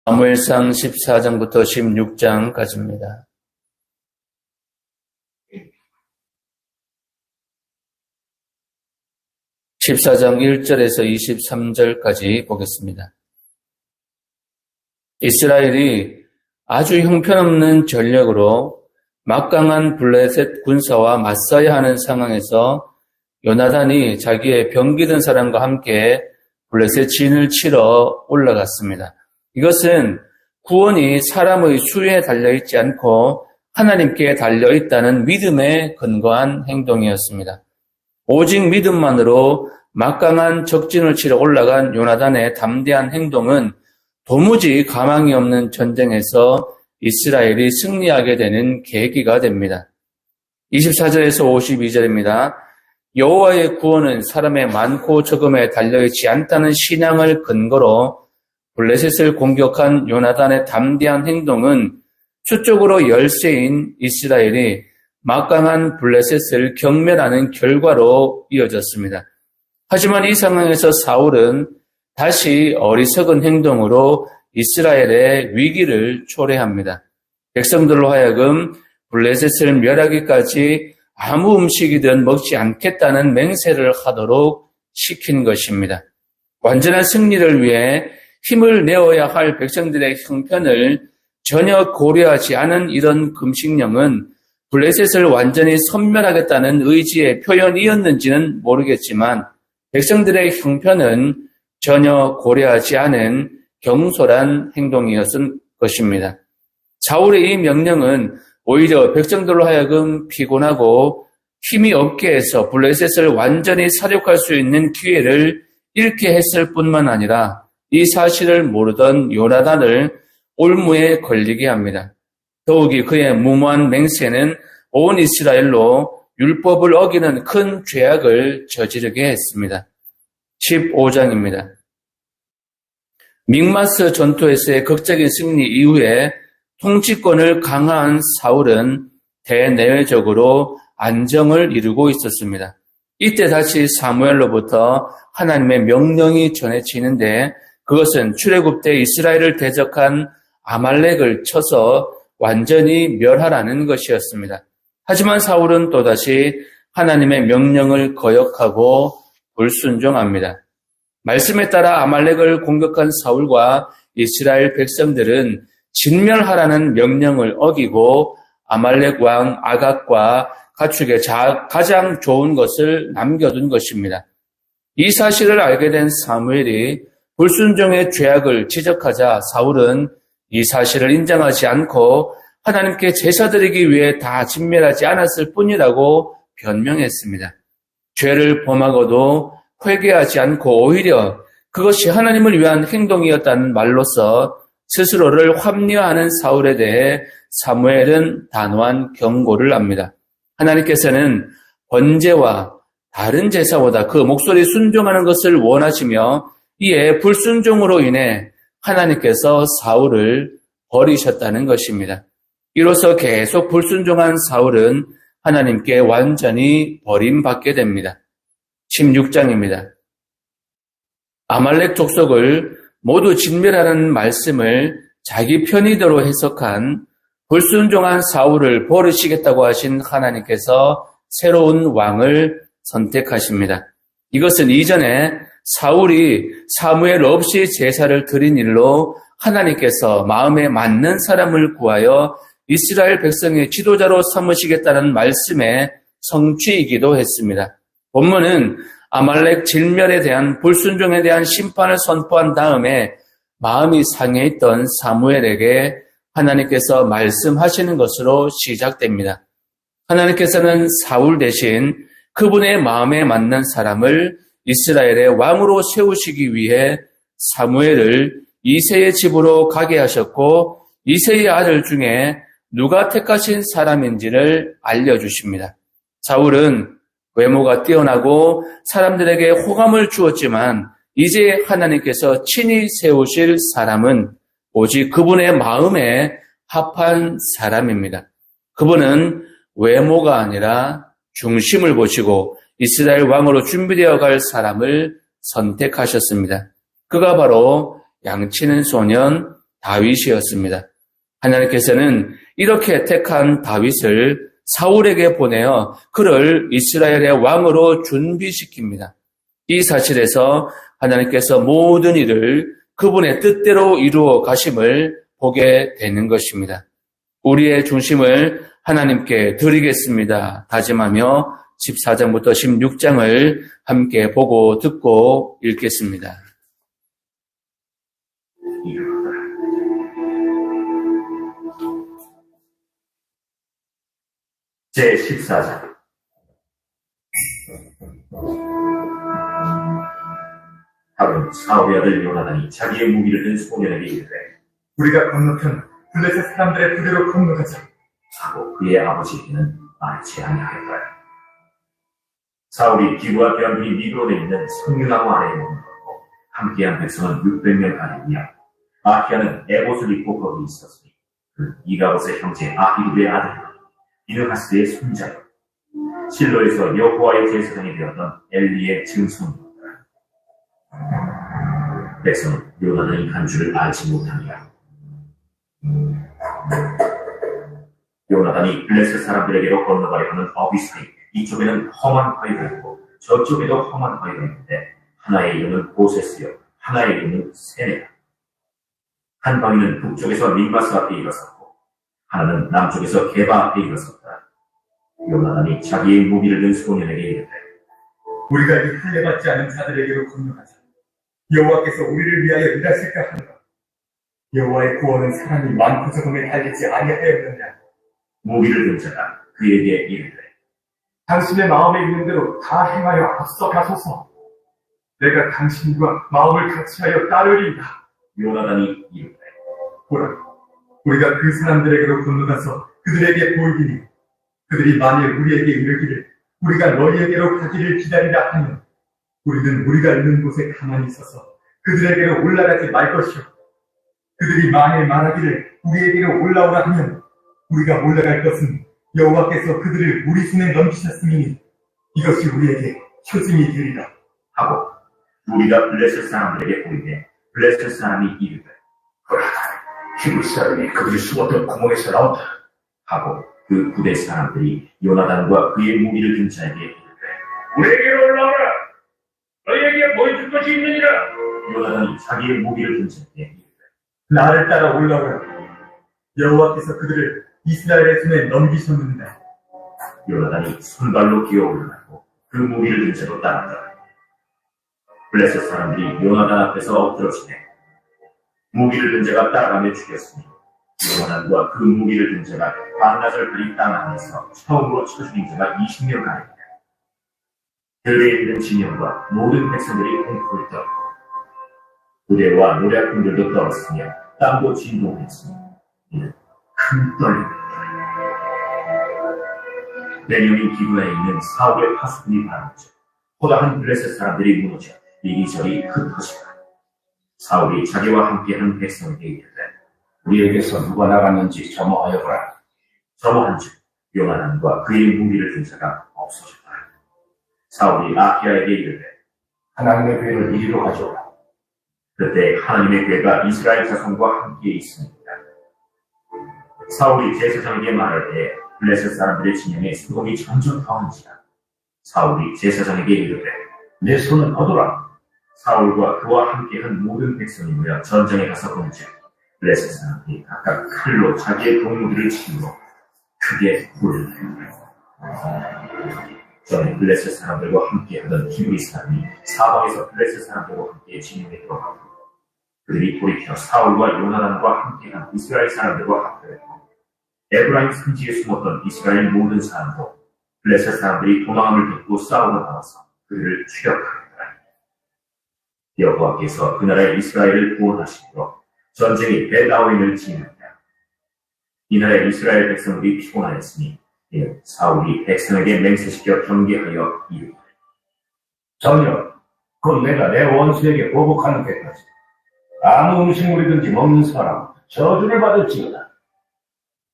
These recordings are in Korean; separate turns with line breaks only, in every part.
사무엘상 14장부터 16장까지입니다. 14장 1절에서 23절까지 보겠습니다. 이스라엘이 아주 형편없는 전력으로 막강한 블레셋 군사와 맞서야 하는 상황에서 요나단이 자기의 병기든 사람과 함께 블레셋 진을 치러 올라갔습니다. 이것은 구원이 사람의 수에 달려있지 않고 하나님께 달려있다는 믿음에 근거한 행동이었습니다. 오직 믿음만으로 막강한 적진을 치러 올라간 요나단의 담대한 행동은 도무지 가망이 없는 전쟁에서 이스라엘이 승리하게 되는 계기가 됩니다. 24절에서 52절입니다. 여호와의 구원은 사람의 많고 적음에 달려있지 않다는 신앙을 근거로 블레셋을 공격한 요나단의 담대한 행동은 수적으로 열세인 이스라엘이 막강한 블레셋을 경멸하는 결과로 이어졌습니다. 하지만 이 상황에서 사울은 다시 어리석은 행동으로 이스라엘의 위기를 초래합니다. 백성들로 하여금 블레셋을 멸하기까지 아무 음식이든 먹지 않겠다는 맹세를 하도록 시킨 것입니다. 완전한 승리를 위해 힘을 내어야 할 백성들의 형편을 전혀 고려하지 않은 이런 금식령은 블레셋을 완전히 섬멸하겠다는 의지의 표현이었는지는 모르겠지만 백성들의 형편은 전혀 고려하지 않은 경솔한 행동이었을 것입니다. 사울의 이 명령은 오히려 백성들로 하여금 피곤하고 힘이 없게 해서 블레셋을 완전히 사륙할 수 있는 기회를 잃게 했을 뿐만 아니라 이 사실을 모르던 요나단을 올무에 걸리게 합니다. 더욱이 그의 무모한 맹세는 온 이스라엘로 율법을 어기는 큰 죄악을 저지르게 했습니다. 15장입니다. 믹마스 전투에서의 극적인 승리 이후에 통치권을 강화한 사울은 대내외적으로 안정을 이루고 있었습니다. 이때 다시 사무엘로부터 하나님의 명령이 전해지는데 그것은 출애굽 때 이스라엘을 대적한 아말렉을 쳐서 완전히 멸하라는 것이었습니다. 하지만 사울은 또다시 하나님의 명령을 거역하고 불순종합니다. 말씀에 따라 아말렉을 공격한 사울과 이스라엘 백성들은 진멸하라는 명령을 어기고 아말렉 왕 아각과 가축에 가장 좋은 것을 남겨둔 것입니다. 이 사실을 알게 된 사무엘이 불순종의 죄악을 지적하자 사울은 이 사실을 인정하지 않고 하나님께 제사 드리기 위해 다 진멸하지 않았을 뿐이라고 변명했습니다. 죄를 범하고도 회개하지 않고 오히려 그것이 하나님을 위한 행동이었다는 말로서 스스로를 합리화하는 사울에 대해 사무엘은 단호한 경고를 합니다. 하나님께서는 번제와 다른 제사보다 그 목소리 순종하는 것을 원하시며 이에 불순종으로 인해 하나님께서 사울을 버리셨다는 것입니다. 이로써 계속 불순종한 사울은 하나님께 완전히 버림받게 됩니다. 16장입니다. 아말렉 족속을 모두 진멸하는 말씀을 자기 편의대로 해석한 불순종한 사울을 버리시겠다고 하신 하나님께서 새로운 왕을 선택하십니다. 이것은 이전에 사울이 사무엘 없이 제사를 드린 일로 하나님께서 마음에 맞는 사람을 구하여 이스라엘 백성의 지도자로 삼으시겠다는 말씀의 성취이기도 했습니다. 본문은 아말렉 진멸에 대한 불순종에 대한 심판을 선포한 다음에 마음이 상해있던 사무엘에게 하나님께서 말씀하시는 것으로 시작됩니다. 하나님께서는 사울 대신 그분의 마음에 맞는 사람을 이스라엘의 왕으로 세우시기 위해 사무엘을 이새의 집으로 가게 하셨고 이새의 아들 중에 누가 택하신 사람인지를 알려주십니다. 사울은 외모가 뛰어나고 사람들에게 호감을 주었지만 이제 하나님께서 친히 세우실 사람은 오직 그분의 마음에 합한 사람입니다. 그분은 외모가 아니라 중심을 보시고 이스라엘 왕으로 준비되어 갈 사람을 선택하셨습니다. 그가 바로 양치는 소년 다윗이었습니다. 하나님께서는 이렇게 택한 다윗을 사울에게 보내어 그를 이스라엘의 왕으로 준비시킵니다. 이 사실에서 하나님께서 모든 일을 그분의 뜻대로 이루어 가심을 보게 되는 것입니다. 우리의 중심을 하나님께 드리겠습니다. 다짐하며 14장부터 16장을 함께 보고 듣고 읽겠습니다.
제14장. 다음 사울의 아들 요나단이 자기의 무기를 든 소년에게 이르되
우리가 건너편 블레셋 사람들의 부대로 건너가자
하고 그의 아버지에게는 말치 아니하였더라. 사울이 기브와 변분이 미그론에 있는 성류나무 아래에 머물렀고 함께한 백성은 600명 가량이며 아키야는 에봇을 입고 거기 있었으니 그 이가봇의 형제 아히두의 아들이요 비느하스의 손자요 실로에서 여호와의 제사장이 되었던 엘리의 증손이었더라. 백성은 요나단이 간 줄을 알지 못하니라. 요나단이 블레셋 사람들에게로 건너가려 하는 어귀 사이 이쪽에는 험한 바위가 있고 저쪽에도 험한 바위가 있는데 하나의 이름은 보세스요 하나의 이름은 세네다. 한 바위는 북쪽에서 림바스 앞에 일어섰고 하나는 남쪽에서 게바 앞에 일어섰다. 요나단이 자기의 무기를 든 소년에게 이르되
우리가 이 할례받지 않은 자들에게로 건너가자. 여호와께서 우리를 위하여 일하실까 하노라. 여호와의 구원은 사람이 많고 적음에 달리지 아니하였느냐.
무기를 든 자가 그에게 이르되
당신의 마음에 있는 대로 다 행하여 앞서 가소서. 내가 당신과 마음을 같이하여 따르리이다.
요나단이 이르되
보라, 우리가 그 사람들에게로 건너가서 그들에게 보이기니 그들이 만일 우리에게 이르기를 우리가 너희에게로 가기를 기다리라 하면 우리는 우리가 있는 곳에 가만히 있어서 그들에게로 올라가지 말 것이요 그들이 만일 말하기를 우리에게로 올라오라 하면 우리가 올라갈 것은 여호와께서 그들을 우리 손에 넘기셨으니 이것이 우리에게 표징이 되리라
하고 우리가 블레셋 사람들에게 보이되 블레셋 사람이 이르되
보라, 히브리 사람이 그들이 숨었던 구멍에서 나온다
하고 그 부대 사람들이 요나단과 그의 무기를 든 자에게 이르되
우리에게로 올라오라. 너희에게 보여줄 것이 있느니라.
요나단이 자기의 무기를 든 자에게 이르되
나를 따라 올라오라. 여호와께서 그들을 이스라엘의 손에 넘기셨느니라.
요나단이 손발로 기어 올라가고 그 무기를 든 자로 따랐다. 블레셋 사람들이 요나단 앞에서 엎드러지네 무기를 든 자가 따라가며 죽였으니 요나단과 그 무기를 든 자가 반나절 가리 땅 안에서 처음으로 쳐 죽인 자가 20명 가량이다. 들에 있는 진영과 모든 백성들이 공포에 떨고 부대와 노략군들도 떨었으며 땅도 진동했으니 이는 큰 떨림이었다. 베냐민 기브에 있는 사울의 파수꾼이 바로죠. 호다한 블레셋 사람들이 무너져 이리저리 흩어지다. 사울이 자기와 함께한 백성에게 이르되
우리에게서 누가 나갔는지 점호하여보라.
점호한즉 요나단과 그의 무기를 든 자가 없어졌다. 사울이 아키야에게 이르되
하나님의 괴를 이리로 가져오라.
그때 하나님의 괴가 이스라엘 자손과 함께 있습니다. 사울이 제사장에게 말할 때 블레셋 사람들의 진영에 소동이 점점 더한지라. 사울이 제사장에게 이르되
내 손을 거두라.
사울과 그와 함께한 모든 백성이 모여 전장에 가서 본즉 블레셋 사람들이 각각 칼로 자기의 동무들을 치므로 크게 불을 내었다. 전에 블레셋 사람들과 함께하던 히브리 사람이 사방에서 블레셋 사람들과 함께 진영에 들어가고 그들이 돌이켜 사울과 요나단과 함께한 이스라엘 사람들과 합류했고 에브라임 산지에 숨었던 이스라엘 모든 사람도 블레셋 사람들이 도망함을 듣고 싸우러 나와서 그들을 추격하였더라. 여호와께서 그 나라의 이스라엘을 구원하시므로 전쟁이 베다오인을 지휘한다. 이 나라의 이스라엘 백성들이 피곤하였으니 이는 사울이 백성에게 맹세시켜 경계하여 이르되
전혀 곧 내가 내 원수에게 보복하는 때까지 아무 음식물이든지 먹는 사람 저주를 받을지어다.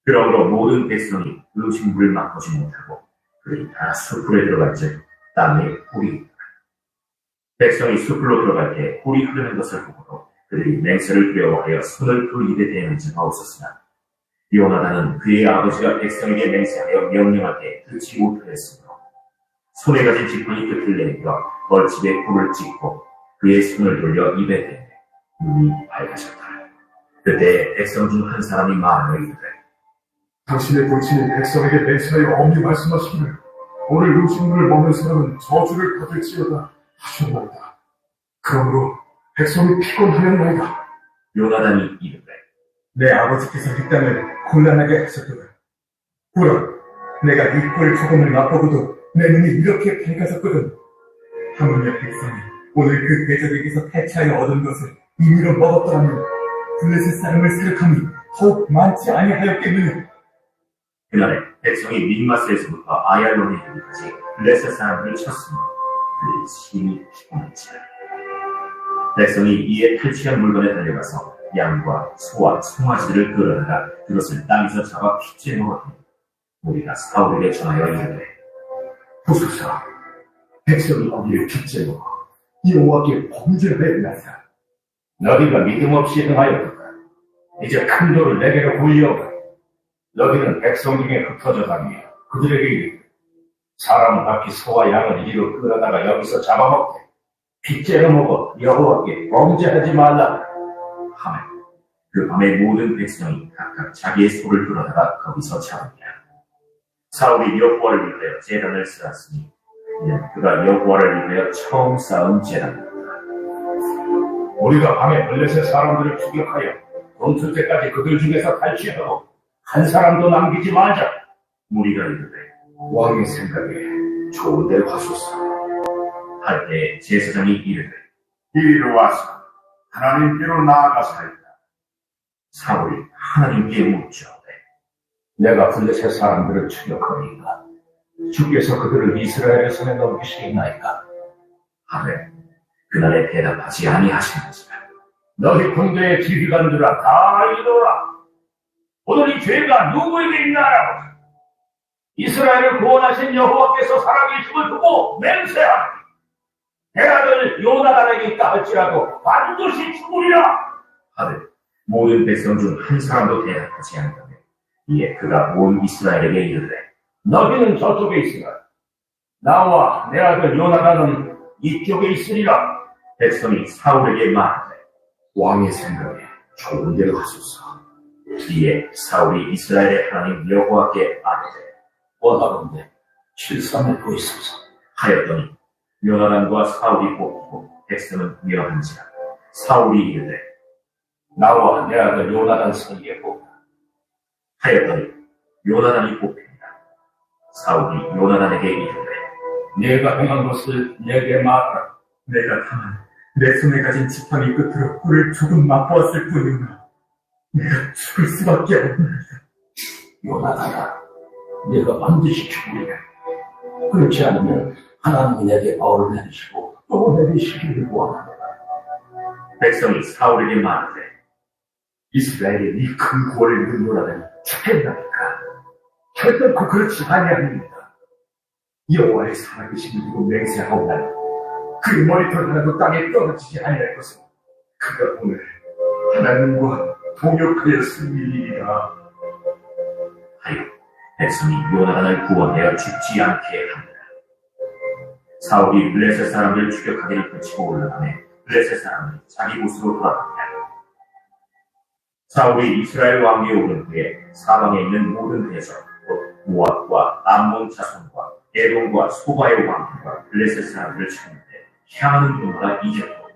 그러므로 모든 백성이 음식물을 맛보지 못하고 그들이 다 숲으로 들어갈즉 땅에 꿀이 있다. 백성이 숲으로 들어갈 때 꿀이 흐르는 것을 보고도 그들이 맹세를 두려워하여 손을 그 입에 대는 자가 없었으나 요나단은 그의 아버지가 백성에게 맹세하여 명령할 때 듣지 못하였으므로 손에 가진 지팡이 끝을 내밀어 벌집에 꿀을 찍고 그의 손을 돌려 입에 대매 눈이 밝아졌다. 그때 백성 중 한 사람이 말하여 이르되
당신의 부친이 백성에게 맹세하여 엄히 말씀하시기를 오늘 음식물을 먹는 사람은 저주를 받을지어다 하셨나이다. 그러므로 백성이 피곤하였나이다.
요나단이 이르되
내 아버지께서 이 땅을 곤란하게 하셨도다. 보라, 내가 이 꿀 조금을 맛보고도 내 눈이 이렇게 밝아졌거든. 하물며 백성이 오늘 그 대적에게서 탈취하여 얻은 것을 임의로 먹었더라면 블레셋 사람을 생각함이 더욱 많지 아니하였겠느냐.
그날에 백성이 믹마스에서부터 아얄론에 이르기까지 블레셋 사람들을 쳤으므로 그들이 심히 피곤한지라. 백성이 이에 탈취한 물건에 달려가서 양과 소와 송아지들을 끌어다가 그것을 땅에서 잡아 핏째 먹었더니 우리가 사울에게 전하여 이르되
보소서, 백성이 어디를 빚제 먹어 여호와께 범죄하였나이다.
너희가 믿음 없이 행하였도다. 이제 큰 돌을 내게로 굴려오라. 너희는 백성 중에 흩어져 다니며 그들에게 이르되 사람은 각기 소와 양을 이리로 끌어다가 여기서 잡아먹되 빚째로 먹어 여호와께 범죄하지 말라
하매 그 밤에 모든 백성이 각각 자기의 소를 끌어다가 거기서 잡으니라. 사울이 여호와를 위하여 제단을 쌓았으니 이는 그가 여호와를 위하여 처음 쌓은 제단이었다.
우리가 밤에 블레셋 사람들을 추격하여 검출 때까지 그들 중에서 탈취하고 한 사람도 남기지 말자.
무리가 이르되
왕의 생각에 좋은 데로 가소서.
할 때 제사장이 이르되
이리로 와서 하나님께로 나아가사이다.
사울이 하나님께 묻자오되
내가 블레셋 사람들을 추격하니까 주께서 그들을 이스라엘의 손에 넘기시겠나이까.
하되 그날에 대답하지 아니하시는지라.
너희 군대의 지휘관들아 다 이르라. 오늘 이 죄가 누구에게 있나라고. 이스라엘을 구원하신 여호와께서 살아계심을 두고 맹세하니 내 아들 요나단에게 있다 할지라도 반드시 죽으리라.
하되 모든 백성 중 한 사람도 대답하지 않으며 이에 그가 온 이스라엘에게 이르되
너희는 저쪽에 있으라. 나와 내 아들 요나단은 이쪽에 있으리라.
백성이 사울에게 말하되
왕의 생각에 좋은 데로 가소서.
이에 사울이 이스라엘의 하나님 여호와께 아뢰되
원하건대 실상을 보이소서
하였더니 요나단과 사울이 뽑히고 백성은 멸한지라. 사울이 이르되
나와 내 아들 요나단 사이에 보라.
하였더니 요나단이 뽑힙니다. 사울이 요나단에게 이르되
네가 행한 것을 내게 말하라.
내가 다만 내 손에 가진 지팡이 끝으로 꿀을 조금 맛보았을 뿐이오나 내가 죽을 수밖에 없나이다.
요나단아, 네가 반드시 죽으리라. 그렇지 않으면 하나님이 내게 벌을 내리시고 또 내리시기를 원하노라.
백성이 사울에게 말하되
이스라엘이 이 큰 구원을 이룬 요나단이 죽겠나이까. 결단코 그렇지 아니합니다. 여호와의 살아계심을 두고 맹세하오나니 그의 머리털 하나도 땅에 떨어지지 아니할 것은 그가 오늘 하나님과 동역하였을 일이라.
하여 백성이 요나단을 구원하여 죽지 않게 하니라. 사울이 블레셋 사람들을 추격하기를 그치고 올라가매 블레셋 사람들이 자기 곳으로 돌아갑니다. 사울이 이스라엘 왕위에 오른 후에 사방에 있는 모든 대적, 곧 모압과 암몬 자손과 에돔과 소바의 왕들과 블레셋 사람들을 치는데 향하는 곳마다 이겼고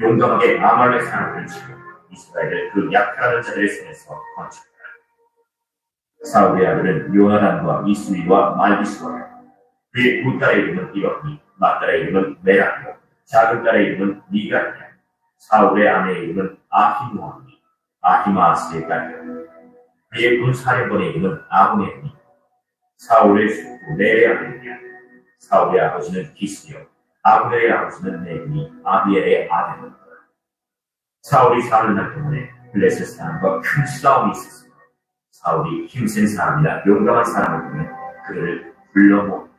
용감하게 아말렉 사람들을 치고 이스라엘을 그 약탈하는 자들의 손에서 건졌다. 사울의 아들은 요나단과 이스위와 말기스와 그의 두 딸의 이름은 이러니 맏딸의 이름은 메라히요 작은 딸의 이름은 미가이야. 사울의 아내의 이름은 아히노아니 아히마아스의 딸이요 그의 군사령관의 이름은 아브네니 사울의 숙부 넬의 아들이야. 사울의 아버지는 기스요 아브넬의 아버지는 네니 아비엘의 아들이었다. 사울이 사는 날 때문에 블레셋 사람과 큰 싸움이 있었으며 사울이 힘센 사람이나 용감한 사람을 보면 그들을 불러 모은다.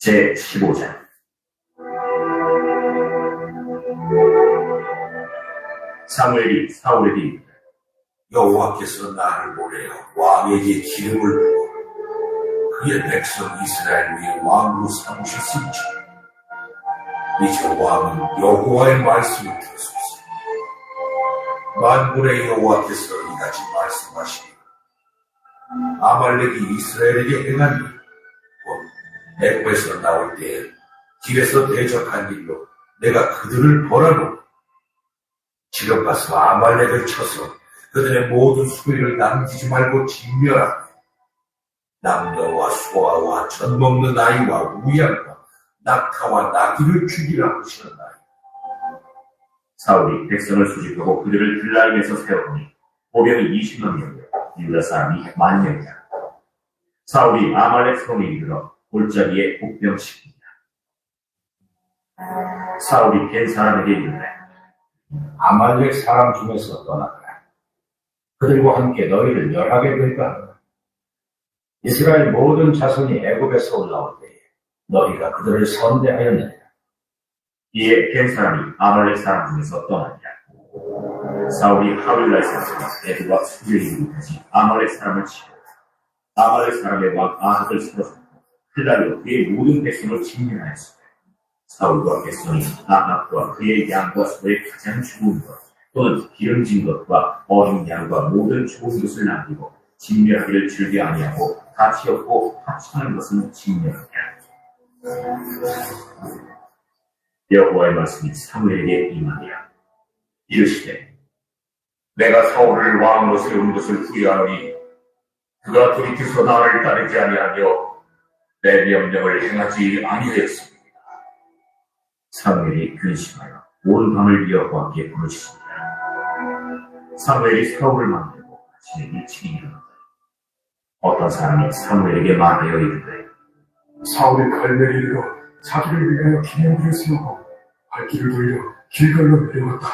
제15장 사무엘이 사울에게 이르되
여호와께서 나를 보내어 왕에게 기름을 부어 그의 백성 이스라엘 위에 왕으로 삼으셨음즉 이제 왕은 여호와의 말씀을 들으소서. 만군의 여호와께서 이같이 말씀하시니 아말렉이 이스라엘에게 행한 일, 곧 애굽에서 나올 때에 길에서 대적한 일로 내가 그들을 벌하노니 지금 가서 아말렉을 쳐서 그들의 모든 수비를 남기지 말고 진멸하되 남녀와 소아와 젖 먹는 아이와 우양과 낙타와 나귀를 죽이라 하셨나이다.
사울이 백성을 수집하고 그들을 들라임에서 세우니 보병이 20만 명이요 유다 사람이 10,000명이라. 사울이 아말렉 성에 이르러 골짜기에 복병시킵니다. 사울이 벤 사람에게 이르되
아말렉 사람 중에서 떠나라. 그들과 함께 너희를 멸하게 될까 하노라. 이스라엘 모든 자손이 애굽에서 올라올 때에 너희가 그들을 선대하였느니라.
이에 벤 사람이 아말렉 사람 중에서 떠나니라. 사울이 하윌라에 서서 애굽과 수비에 이르기까지 아말렉 사람을 치고 아말렉 사람의 왕 아합을 사로잡고 힐라리로 그의 모든 백성을 진멸하였으며 사울과 백성이 아합과 그의 양과 소의 가장 좋은 것 또는 기름진 것과 어린 양과 모든 좋은 것을 남기고 진멸하기를 즐겨 아니하고 가치 없고 하찮은 것은 진멸하니라. 여호와의 말씀이 사무엘에게 임하니라. 이르시되 내가 사울을 왕으로 세운 것을 후회하노니 그가 돌이켜서 나를 따르지 아니하며 내 명령을 행하지 아니하였습니다. 사무엘이 근심하여 온 밤을 여호와께 부르짖습니다. 사무엘이 사울을 만들고 아침에 일찍이 일어났다. 어떤 사람이 사무엘에게 말하여 이르되
사울이 갈멜에 이르러 자기를 위하여 기념비를 세우고 발길을 돌려 길갈로 내려갔다.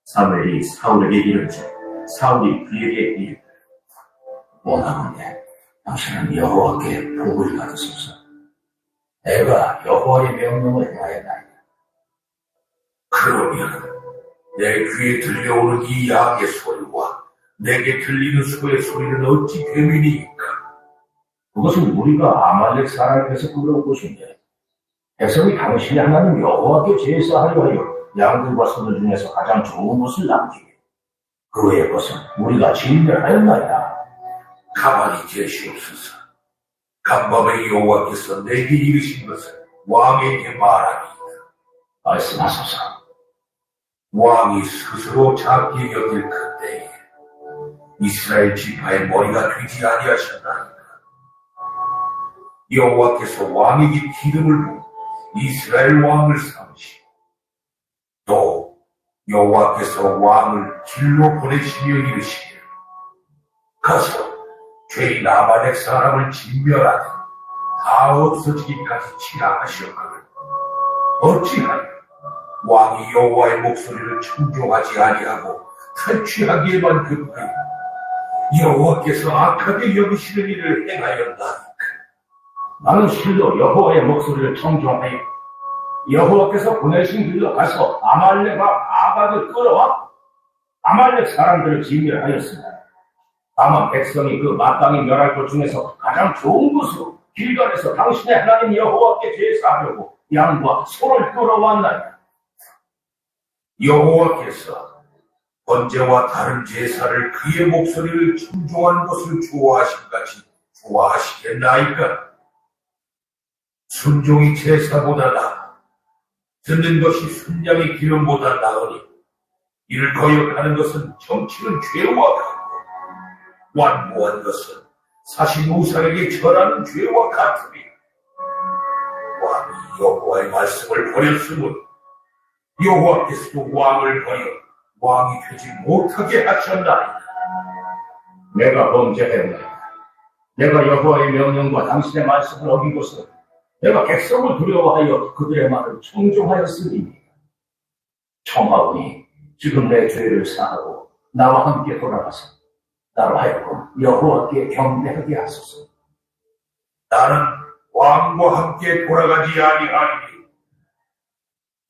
사무엘이 사울에게 이르되 사울이 그에게 이르되
원하건대 당신은 여호와께 복을 받으소서. 내가 여호와의 명령을 행하였나이다. 그러면 내 귀에 들려오는 이 양의 소리와 내게 들리는 소의 소리는 어찌 됨이니까?
그것은 우리가 아말렉 사람에게서 끌어온 것인데 백성이 당신의 하나님 여호와께 제사하려 하여 양들과 소들 중에서 가장 좋은 것을 남기게 그 외의 것은 우리가 진멸하였나이다.
가만히 계시옵소서. 간밤에 여호와께서 내게 이르신 것을 왕에게 말하니이다.
말씀하소서.
왕이 스스로 작게 여길 그때에 이스라엘 지파의 머리가 되지 아니하셨나이까. 여호와께서 왕에게 기름을 부어 이스라엘 왕을 삼으시고 또 여호와께서 왕을 길로 보내시며 이르시기를 가서 죄인 아말렉 사람을 진멸하되 다 없어지기까지 치라 하셨거늘 어찌하여 왕이 여호와의 목소리를 청종하지 아니하고 탈취하기에만 급하여 여호와께서 악하게 여기시는 일을 행하였나이까.
나는 실로 여호와의 목소리를 청종하여 여호와께서 보내신 길로 가서 아말렉과 아각을 끌어와 아말렉 사람들을 진멸하였으나 다만 백성이 그 마땅히 멸할 것 중에서 가장 좋은 것으로 길갈에서 당신의 하나님 여호와께 제사하려고 양과 소를 끌어왔나이다.
여호와께서 번제와 다른 제사를 그의 목소리를 청종하는 것을 좋아하신 같이 좋아하시겠나이까? 순종이 제사보다 나아 듣는 것이 순양의 기름보다 나으니 이를 거역하는 것은 정치는 죄와 같고 완고한 것은 사실 우상에게 절하는 죄와 같으니 왕이 여호와의 말씀을 버렸으므로 여호와께서도 왕을 버려 왕이 되지 못하게 하셨나이다.
내가 범죄했나이다. 내가 여호와의 명령과 당신의 말씀을 어기고서 내가 백성을 두려워하여 그들의 말을 청종하였으니 청하오니 지금 내 죄를 사하고 나와 함께 돌아가서 나로 하여금 여호와께 경배하게 하소서.
나는 왕과 함께 돌아가지 아니하리니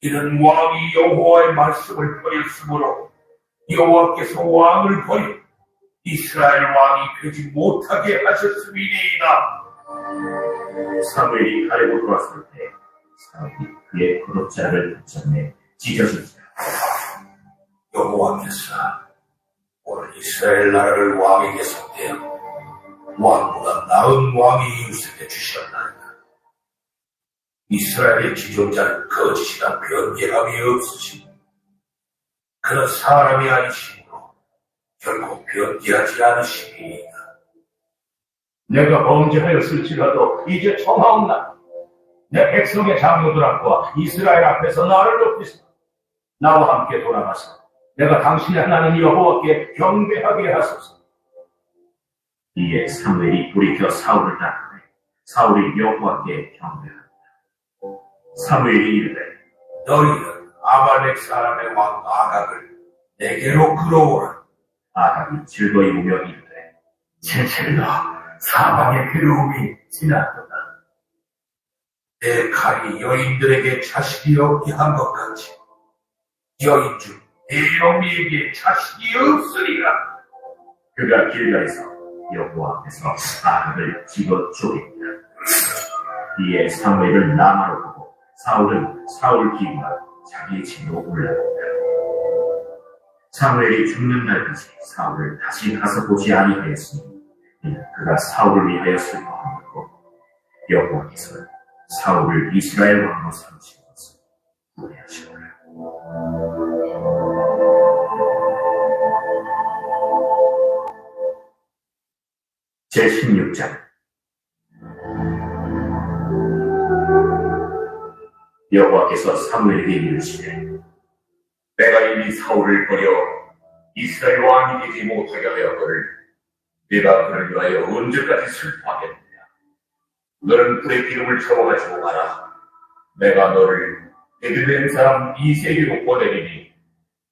이는 왕이 여호와의 말씀을 버렸으므로 여호와께서 왕을 버려 이스라엘 왕이 되지 못하게 하셨음이니이다.
사무엘이 가레로 돌아설 때 사울이 그의 거듭자를 붙잡매 찢어진지라.
여호와께서 오늘 이스라엘 나라를 왕에게 선대하고 왕보다 나은 왕이 이웃에게 주셨나이다. 이스라엘의 지존자는 거짓이나 변개함이 없으시고 그는 사람이 아니시므로 결코 변개하지 않으시니이다.
내가 범죄하였을지라도 이제 청하옵나니 내 백성의 장로들 앞과 이스라엘 앞에서 나를 높이사 나와 함께 돌아가서 내가 당신의 하나님 여호와께 경배하게 하소서.
이에 사무엘이 돌이켜 사울을 따르되 사울이 여호와께 경배하니라. 사무엘이 이르되
너희는 아말렉 사람의 왕 아각을 내게로 끌어오라.
아합이 즐거이 우며 이르되
제철로 사방의 괴로움이 지났도다. 내 칼이 여인들에게 자식이 없게 한 것 같이 여인 중 내 영미에게 자식이 없으리라.
그가 길가에서 여호와 앞에서 아합을 집어 쪼개니라. 이에 사무엘을 라마로 보고 사울은 사울 기구가 자기 집으로 올라간다. 사무엘이 죽는 날까지 사울을 다시 가서 보지 아니하였으니 이는 그가 사울을 위하여 슬퍼하였고 여호와께서 사울을 이스라엘 왕으로 삼으신 것을 후회하시더라. 제16장 여호와께서 사무엘에게 이르시되
내가 이미 사울을 버려 이스라엘 왕이 되지 못하게 하였거늘 네가 그를 위하여 언제까지 슬퍼하겠느냐. 너는 불의 기름을 채워가지고 가라. 내가 너를 베들레헴 사람 이세에게로 보내리니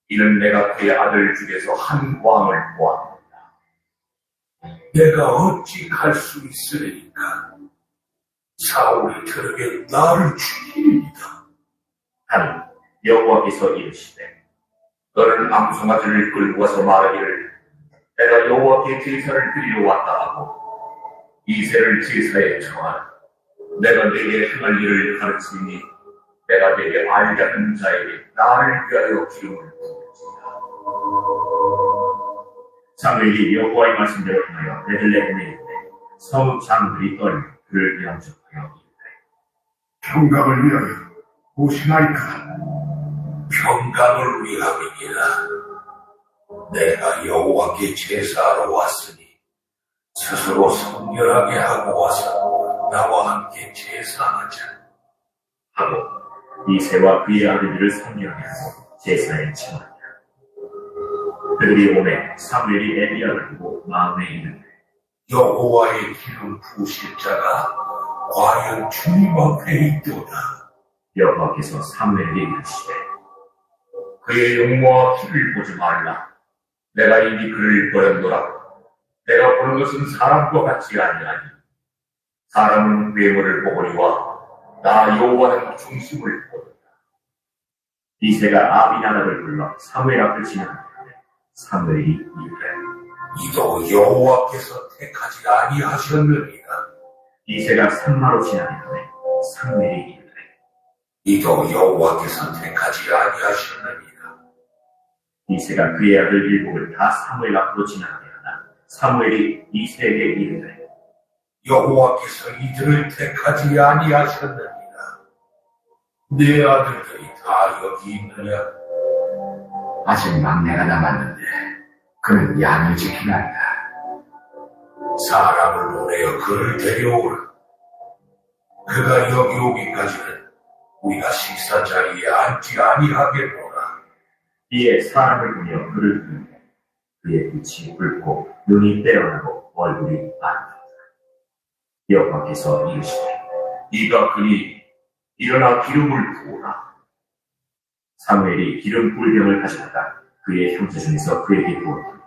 이는 내가 그의 아들 중에서 한 왕을 보았노라.
내가 어찌 갈 수 있으리까? 사울이 들으면 나를 죽이리이다.
하니 여호와께서 이르시되
너는 암송아지를 끌고 와서 말하기를 내가 여호와께 제사를 드리러 왔다 하고 이새를 제사에 청하라. 내가 네게 행할 일을 가르치니 내가 네게 알게 하는 자에게 나를 위하여 기름을 부을지니라. 사무엘이 여호와의 말씀대로 행하여 베들레헴에 이르되 서울 장들이 떨며 그를 영접하여 이르되 평강을 위하여 오시나이까.
평강을 위함이니라. 내가 여호와께 제사하러 왔으니 스스로 성결하게 하고 와서 나와 함께 제사하자
하고 이새와 그의 아들들을 성령하게 하고 제사에 청하니라. 그들이 오매 사무엘이 엘리야를 보고 마음에 이르되
여호와의 기름 부으실 자가 과연 주님 앞에 있도다.
여호와께서 사무엘에게 이르시되
그의 용모와 피를 보지 말라. 내가 이미 그를 버렸노라. 내가 보는 것은 사람과 같지 아니하니 사람은 외모를 보거니와 나 여호와는 중심을 보는다.
이새가 아비나답을 불러 사무엘 앞을 지나가되 사무엘이 이르되
이도 여호와께서 택하지 아니하셨느니라.
이새가 산마로 지나가되 사무엘이 이르되
이도 여호와께서 택하지 아니하셨느니라.
이새가 그의 아들 일곱을 다 사무엘 앞으로 지나가게 하나 사무엘이 이새에게 이르되
여호와께서 이들을 택하지 아니하셨느니라. 네 아들들이 다 여기 있느냐?
아직 막내가 남았는데 그는 양을 지키나이다.
사람을 보내어 그를 데려오라. 그가 여기 오기까지는 우리가 식사 자리에 앉지 아니하겠노라.
이에 사람을 보며 그를 부르되 그의 빛이 붉고 눈이 빼어나고 얼굴이 아름다우다. 여호와께서 이르시되
네가 그니 일어나 기름을 부으라.
사무엘이 기름 불병을 가져다가 그의 형제 중에서 그에게 부었더니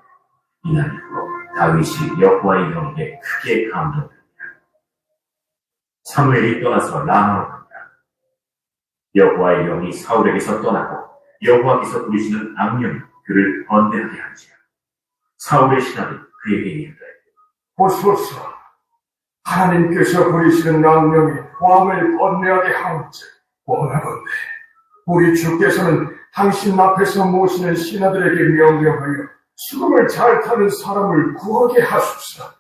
이날 이후로 다윗이 여호와의 명에 크게 감동되니라. 사무엘이 떠나서 라마로 간다. 여호와의 영이 사울에게서 떠나고 여호와께서 부리시는 악령이 그를 번뇌하게 한지라. 사울의 신하들이 그에게 이르되
보소서, 하나님께서 부리시는 악령이 왕을 번뇌하게 하온즉 원하건대 우리 주께서는 당신 앞에서 모시는 신하들에게 명령하여 수금을 잘 타는 사람을 구하게 하소서.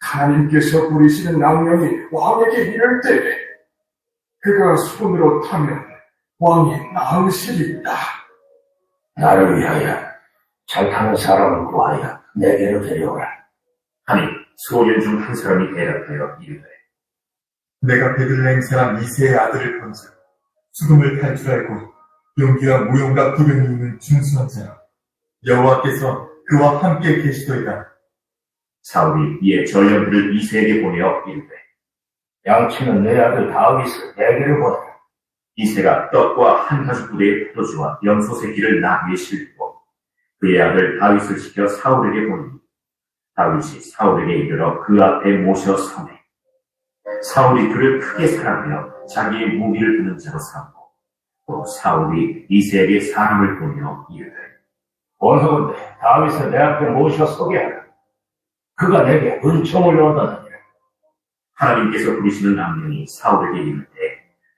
하나님께서 부리시는 악령이 왕에게 이를 때에 그가 손으로 타면 왕이 나으시리이다.
나를 위하여 잘 타는 사람을 구하여 내게로 데려오라.
하니 소년 중 한 사람이 대답하여 이르되
내가 베들레헴 사람 이새의 아들을 본즉 수금을 탈 줄 알고 용기와 무용과 기병이 있는 준수한 자라. 여호와께서 그와 함께 계시더이다.
사울이 이에 전령들을 이새에게 보내어 이르되
양치는 내 아들 다윗을 내게로 보내라.
이새가 떡과 한 가죽 부대의 포도주와 염소 새끼를 나귀에 싣고 그의 아들 다윗을 시켜 사울에게 보내니 다윗이 사울에게 이르러 그 앞에 모셔 서매 사울이 그를 크게 사랑하여 자기의 무기를 드는 자로 삼고 또 사울이 이새에게 사람을 보내어 이르되
원하건대 다윗을 내 앞에 모셔 서게 하라. 그가 내게 은총을 얻었느니라.
하나님께서 부리시는 악령이 사울에게 이를 때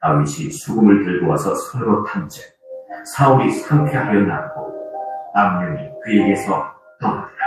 다윗이 수금을 들고 와서 손으로 탄즉 사울이 상쾌하여 나고 악령이 그에게서 떠나더라.